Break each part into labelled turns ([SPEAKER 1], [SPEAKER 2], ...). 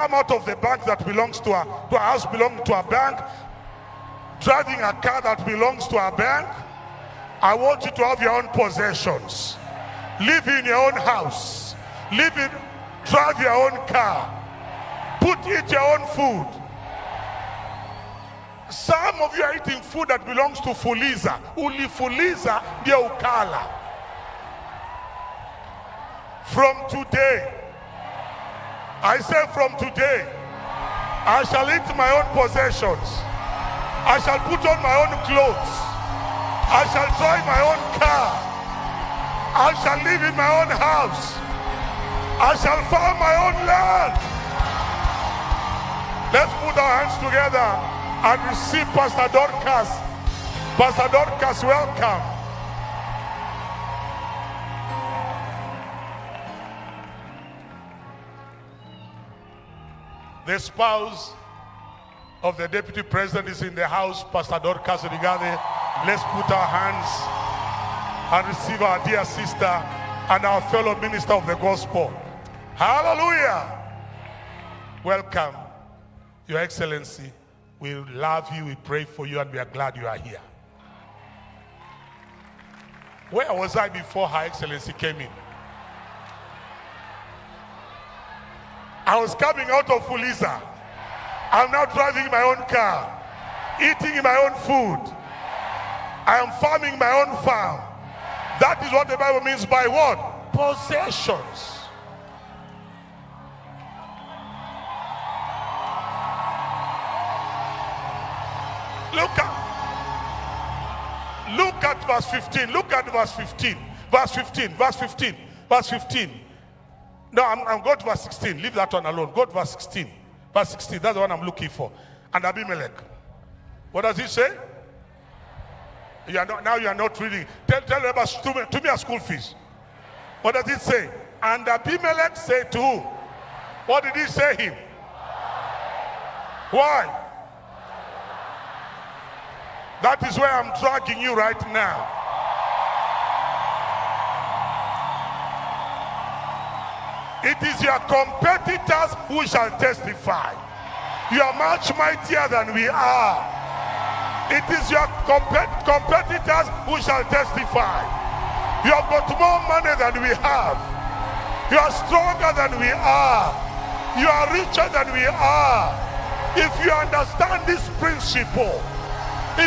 [SPEAKER 1] come out of the bank that belongs to a house belonging to a bank, driving a car that belongs to a bank. I want you to have your own possessions. Live in your own house. Drive your own car. Eat your own food. Some of you are eating food that belongs to Fuliza. Ulifuliza ndio ukala. From today, I say from today, I shall eat my own possessions. I shall put on my own clothes. I shall drive my own car. I shall live in my own house. I shall farm my own land. Let's put our hands together and receive Pastor Dorcas. Pastor Dorcas, welcome. The spouse of the deputy president is in the house, Pastor Dorcas Rigade. Let's put our hands and receive our dear sister and our fellow minister of the gospel. Hallelujah. Welcome, Your Excellency. We love you, we pray for you, and we are glad you are here. Where was I before Her Excellency came in? I was coming out of Fuliza. I'm now driving my own car, eating my own food. I am farming my own farm. That is what the Bible means by what? Possessions. Look at verse 15. Look at verse 15. Verse 15. Verse 15. Verse 15. No, I'm going to verse 16. Leave that one alone. Go to verse 16. Verse 16. That's the one I'm looking for. And Abimelech. What does it say? Now you are not reading. Tell them about to me a school fees. What does it say? And Abimelech said to who? What did he say him? Why? That is where I'm dragging you right now. It is your competitors who shall testify. You are much mightier than we are. It is your competitors who shall testify. You have got more money than we have. You are stronger than we are. You are richer than we are. If you understand this principle, the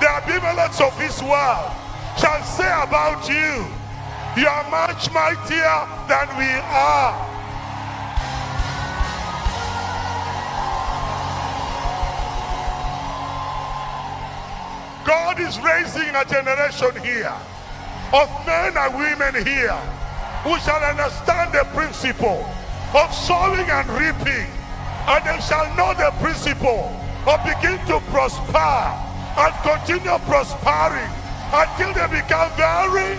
[SPEAKER 1] Abimelechs of this world shall say about you, you are much mightier than we are. God is raising a generation here of men and women here who shall understand the principle of sowing and reaping, and they shall know the principle of begin to prosper and continue prospering until they become very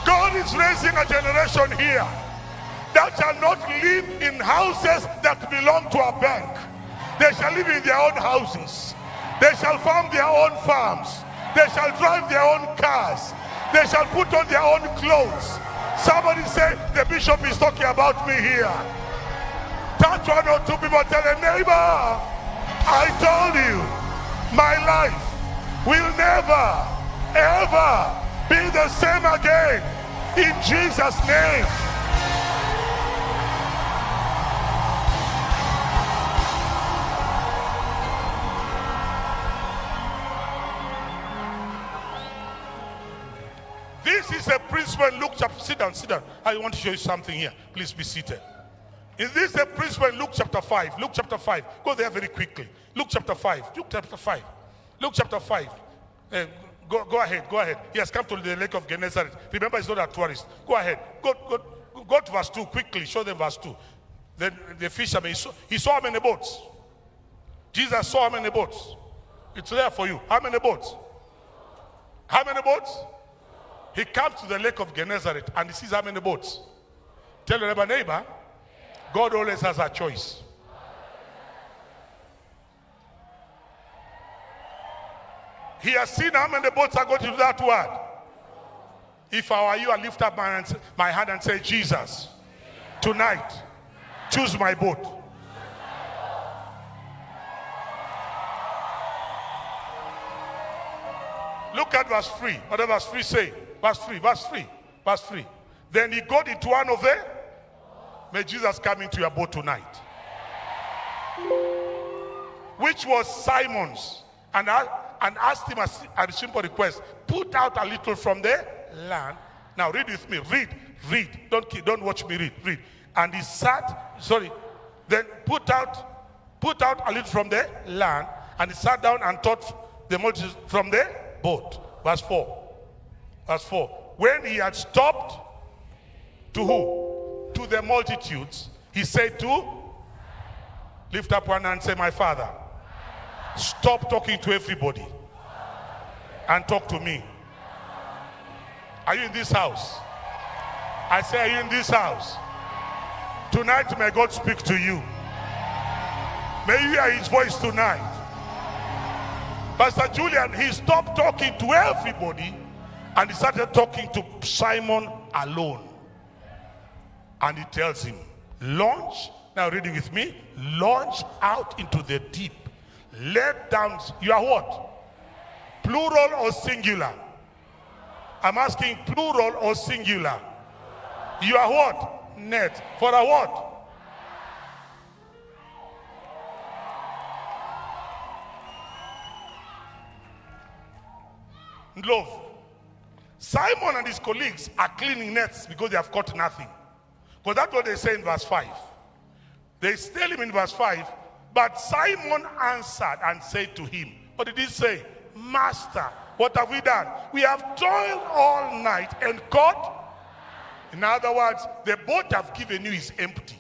[SPEAKER 1] God is raising a generation here that shall not live in houses that belong to a bank. They shall live in their own houses. They shall farm their own farms. They shall drive their own cars. They shall put on their own clothes. Somebody say, the bishop is talking about me here. Touch one or two people, tell a neighbor, I told you, my life will never, ever be the same again. In Jesus' name. This is a principle in Luke chapter. Sit down. I want to show you something here. Please be seated. Is this a principle in Luke chapter 5? Luke chapter 5. Go there very quickly. Luke chapter 5. Luke chapter 5. Luke chapter 5. Go ahead. He has come to the lake of Gennesaret. Remember, he's not a tourist. Go ahead. Go to verse 2 quickly. Show them verse 2. Then the fisherman, he saw how many boats? Jesus saw how many boats? It's there for you. How many boats? How many boats? He comes to the lake of Gennesaret and he sees how many boats. Tell your neighbor, God always has a choice. He has seen how many boats are going to do that word. If I were you, I lift up my hand and say, Jesus, tonight, choose my boat. Look at verse 3. What does verse 3 say? Verse 3, verse 3, verse 3. Then he got into one of them. May Jesus come into your boat tonight. Which was Simon's. And asked him a simple request. Put out a little from the land. Now read with me. Read. Don't watch me read. And he then put out a little from the land. And he sat down and taught the multitude from the boat. Verse 4. When he had stopped, to who? To the multitudes. He said to, lift up one hand and say, my Father, stop talking to everybody and talk to me. Are you in this house? I say, are you in this house? Tonight, may God speak to you. May you hear his voice tonight. Pastor Julian, he stopped talking to everybody and he started talking to Simon alone. And he tells him, launch, now reading with me, launch out into the deep. Let down, you are what? Plural or singular? I'm asking plural or singular? You are what? Net. For a what? Love. Simon and his colleagues are cleaning nets because they have caught nothing. Because that's what they say in verse 5. They tell him in verse 5, but Simon answered and said to him, what did he say? Master, what have we done? We have toiled all night and caught. In other words, the boat I've given you is empty.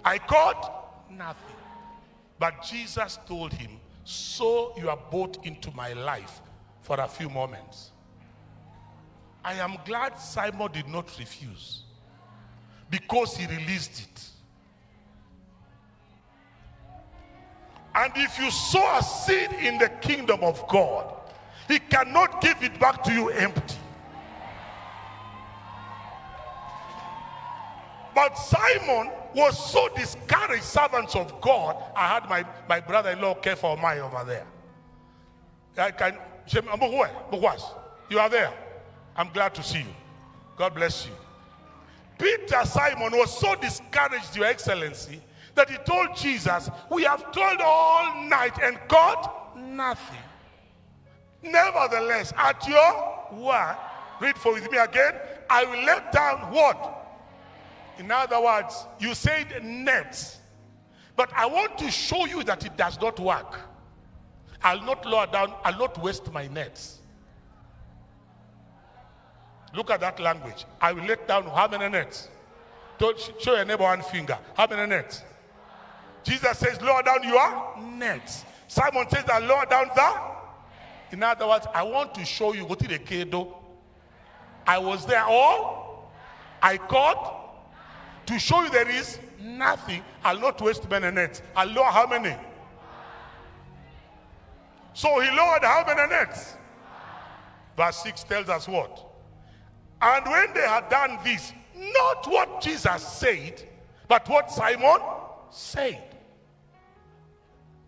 [SPEAKER 1] I caught nothing. But Jesus told him, sow your boat into my life for a few moments. I am glad Simon did not refuse, because he released it. And if you sow a seed in the kingdom of God, he cannot give it back to you empty. But Simon was so discouraged, servants of God. I had my brother-in-law care for my over there. You are there. I'm glad to see you. God bless you. Peter, Simon, was so discouraged, Your Excellency, that he told Jesus, we have toiled all night and caught nothing. Nevertheless, at your word, read for with me again, I will let down what? In other words, you said nets. But I want to show you that it does not work. I'll not lower down, I'll not waste my nets. Look at that language. I will let down how many nets? Don't show your neighbor one finger. How many nets? Jesus says, lower down your nets. Simon says that lower down the. In other words, I want to show you what is the kedo. I was there all. I caught. To show you there is nothing. I'll not waste many nets. I'll lower how many? So he lowered how many nets? Verse 6 tells us what? And when they had done this, not what Jesus said, but what Simon said.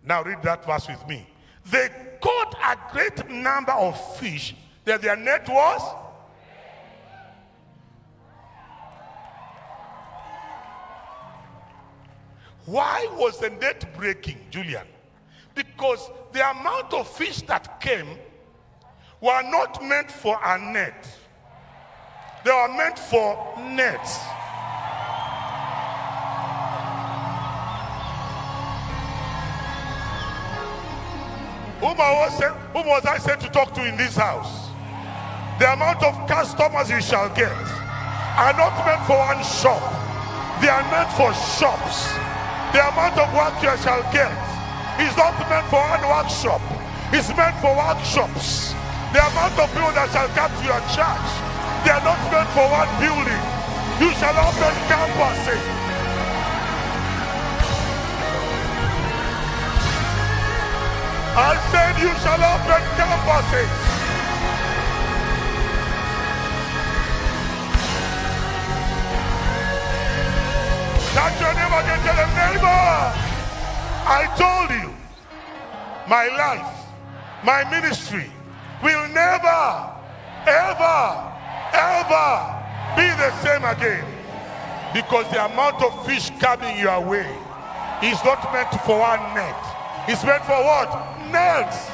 [SPEAKER 1] Now read that verse with me. They caught a great number of fish that their net was. Why was the net breaking, Julian? Because the amount of fish that came were not meant for a net. They were meant for nets. Whom was I sent to talk to in this house? The amount of customers you shall get are not meant for one shop. They are meant for shops. The amount of work you shall get is not meant for one workshop. It's meant for workshops. The amount of people that shall come to your church, they are not meant for one building. You shall open campuses. I said you shall open campuses. Touch your neighbor again, tell them, neighbor, I told you, my life, my ministry will never, ever, ever be the same again. Because the amount of fish coming your way is not meant for one net. It's meant for what? Nets.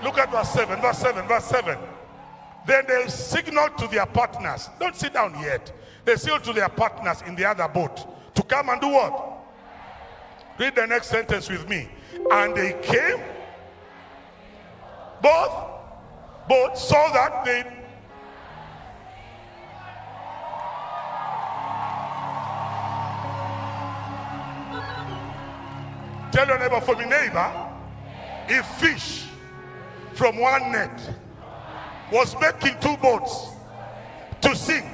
[SPEAKER 1] Look at verse 7, verse 7, verse 7. Then they signaled to their partners. Don't sit down yet. They signaled to their partners in the other boat to come and do what? Read the next sentence with me. And they came, both so that they tell your neighbor, for me, neighbor, if fish from one net was making two boats to sink,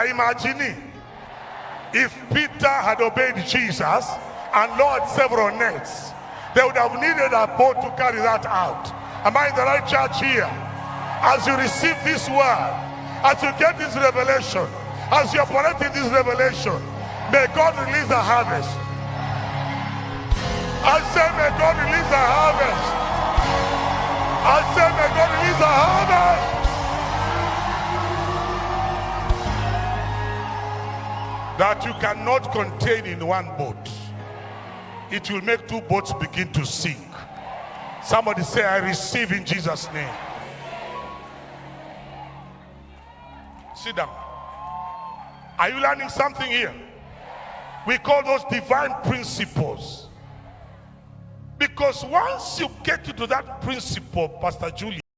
[SPEAKER 1] imagine if Peter had obeyed Jesus and lowered several nets, they would have needed a boat to carry that out. Am I in the right church here? As you receive this word, as you get this revelation, as you operate in this revelation, may God release a harvest. I say, may God release a harvest. I say, may God release a harvest. That you cannot contain in one boat. It will make two boats begin to sink. Somebody say, I receive in Jesus' name. Sit down. Are you learning something here? We call those divine principles. Because once you get into that principle, Pastor Julie,